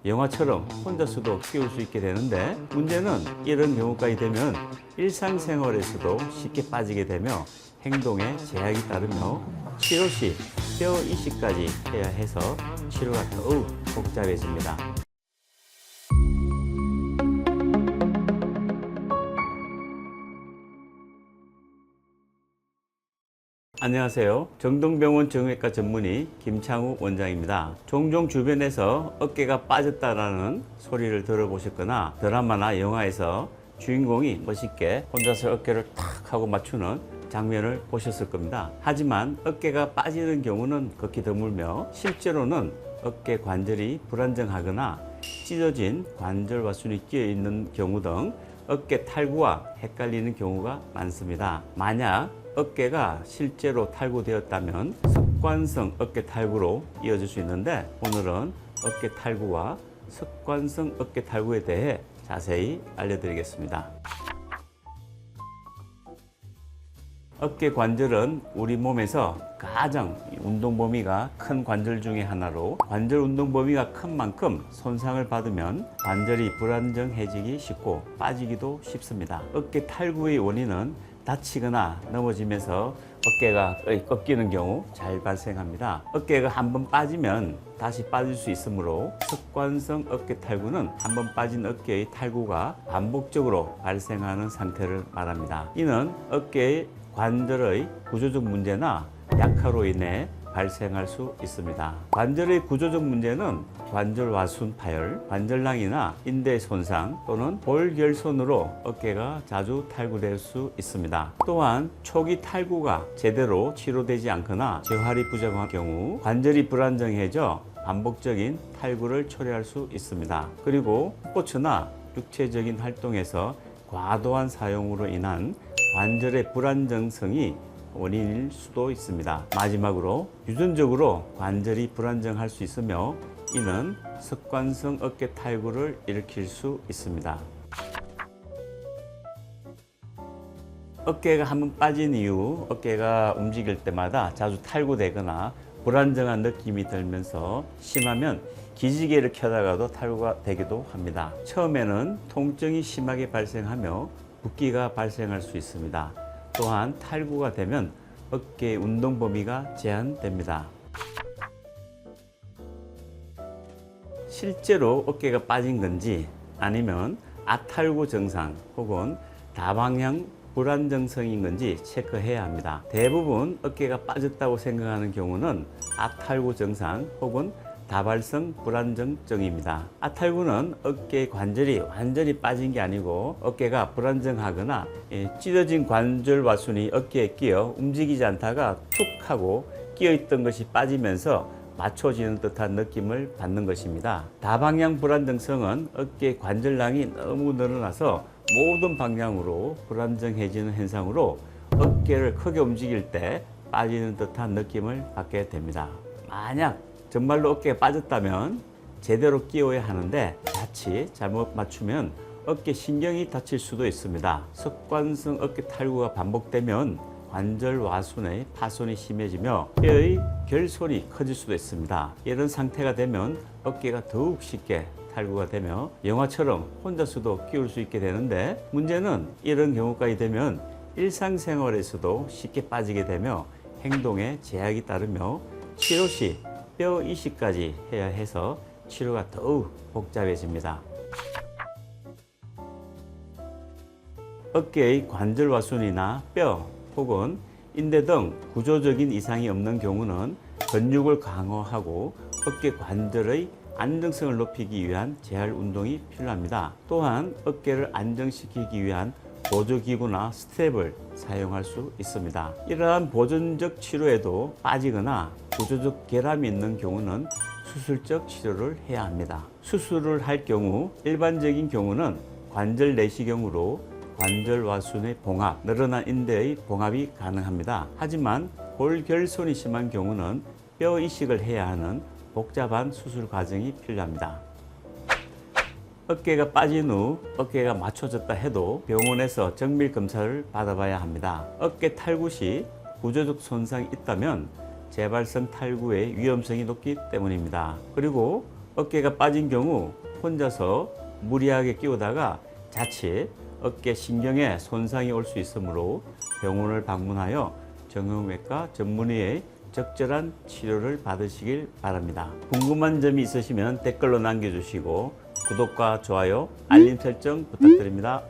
영화처럼 혼자서도 끼울 수 있게 되는데, 문제는 이런 경우까지 되면 일상생활에서도 쉽게 빠지게 되며 행동에 제약이 따르며 치료 시 뼈 이식까지 해야 해서 치료가 더욱 복잡해집니다. 안녕하세요. 정동병원 정형외과 전문의 김창우 원장입니다. 종종 주변에서 어깨가 빠졌다라는 소리를 들어보셨거나 드라마나 영화에서 주인공이 멋있게 혼자서 어깨를 탁 하고 맞추는 장면을 보셨을 겁니다. 하지만 어깨가 빠지는 경우는 극히 드물며 실제로는 어깨 관절이 불안정하거나 찢어진 관절 와순이 끼어 있는 경우 등 어깨 탈구와 헷갈리는 경우가 많습니다. 만약 어깨가 실제로 탈구되었다면 습관성 어깨 탈구로 이어질 수 있는데, 오늘은 어깨 탈구와 습관성 어깨 탈구에 대해 자세히 알려드리겠습니다. 어깨 관절은 우리 몸에서 가장 운동 범위가 큰 관절 중에 하나로, 관절 운동 범위가 큰 만큼 손상을 받으면 관절이 불안정해지기 쉽고 빠지기도 쉽습니다. 어깨 탈구의 원인은 다치거나 넘어지면서 어깨가 꺾이는 경우 잘 발생합니다. 어깨가 한번 빠지면 다시 빠질 수 있으므로 습관성 어깨 탈구는 한번 빠진 어깨의 탈구가 반복적으로 발생하는 상태를 말합니다. 이는 어깨의 관절의 구조적 문제나 약화로 인해 발생할 수 있습니다. 관절의 구조적 문제는 관절 와순 파열, 관절낭이나 인대 손상 또는 골결손으로 어깨가 자주 탈구될 수 있습니다. 또한 초기 탈구가 제대로 치료되지 않거나 재활이 부족한 경우 관절이 불안정해져 반복적인 탈구를 초래할 수 있습니다. 그리고 스포츠나 육체적인 활동에서 과도한 사용으로 인한 관절의 불안정성이 원인일 수도 있습니다. 마지막으로 유전적으로 관절이 불안정할 수 있으며 이는 습관성 어깨 탈구를 일으킬 수 있습니다. 어깨가 한번 빠진 이후 어깨가 움직일 때마다 자주 탈구되거나 불안정한 느낌이 들면서 심하면 기지개를 켜다가도 탈구가 되기도 합니다. 처음에는 통증이 심하게 발생하며 붓기가 발생할 수 있습니다. 또한 탈구가 되면 어깨 운동 범위가 제한됩니다. 실제로 어깨가 빠진 건지 아니면 아탈구 증상 혹은 다방향 불안정성인 건지 체크해야 합니다. 대부분 어깨가 빠졌다고 생각하는 경우는 아탈구 증상 혹은 다발성 불안정증입니다. 아탈구는 어깨 관절이 완전히 빠진 게 아니고 어깨가 불안정하거나 찢어진 관절 와순이 어깨에 끼어 움직이지 않다가 툭 하고 끼어 있던 것이 빠지면서 맞춰지는 듯한 느낌을 받는 것입니다. 다방향 불안정성은 어깨 관절낭이 너무 늘어나서 모든 방향으로 불안정해지는 현상으로 어깨를 크게 움직일 때 빠지는 듯한 느낌을 받게 됩니다. 만약 정말로 어깨가 빠졌다면 제대로 끼워야 하는데 자칫 잘못 맞추면 어깨 신경이 다칠 수도 있습니다. 습관성 어깨 탈구가 반복되면 관절 와순의 파손이 심해지며 뼈의 결손이 커질 수도 있습니다. 이런 상태가 되면 어깨가 더욱 쉽게 탈구가 되며 영화처럼 혼자서도 끼울 수 있게 되는데, 문제는 이런 경우까지 되면 일상생활에서도 쉽게 빠지게 되며 행동에 제약이 따르며 치료 시 뼈 이식까지 해야 해서 치료가 더욱 복잡해집니다. 어깨의 관절 와순이나 뼈 혹은 인대 등 구조적인 이상이 없는 경우는 근육을 강화하고 어깨 관절의 안정성을 높이기 위한 재활 운동이 필요합니다. 또한 어깨를 안정시키기 위한 보조기구나 스텝을 사용할 수 있습니다. 이러한 보존적 치료에도 빠지거나 구조적 결함이 있는 경우는 수술적 치료를 해야 합니다. 수술을 할 경우 일반적인 경우는 관절 내시경으로 관절 와순의 봉합, 늘어난 인대의 봉합이 가능합니다. 하지만 골결손이 심한 경우는 뼈 이식을 해야 하는 복잡한 수술 과정이 필요합니다. 어깨가 빠진 후 어깨가 맞춰졌다 해도 병원에서 정밀 검사를 받아봐야 합니다. 어깨 탈구 시 구조적 손상이 있다면 재발성 탈구의 위험성이 높기 때문입니다. 그리고 어깨가 빠진 경우 혼자서 무리하게 끼우다가 자칫 어깨 신경에 손상이 올 수 있으므로 병원을 방문하여 정형외과 전문의의 적절한 치료를 받으시길 바랍니다. 궁금한 점이 있으시면 댓글로 남겨주시고 구독과 좋아요, 알림 설정 부탁드립니다.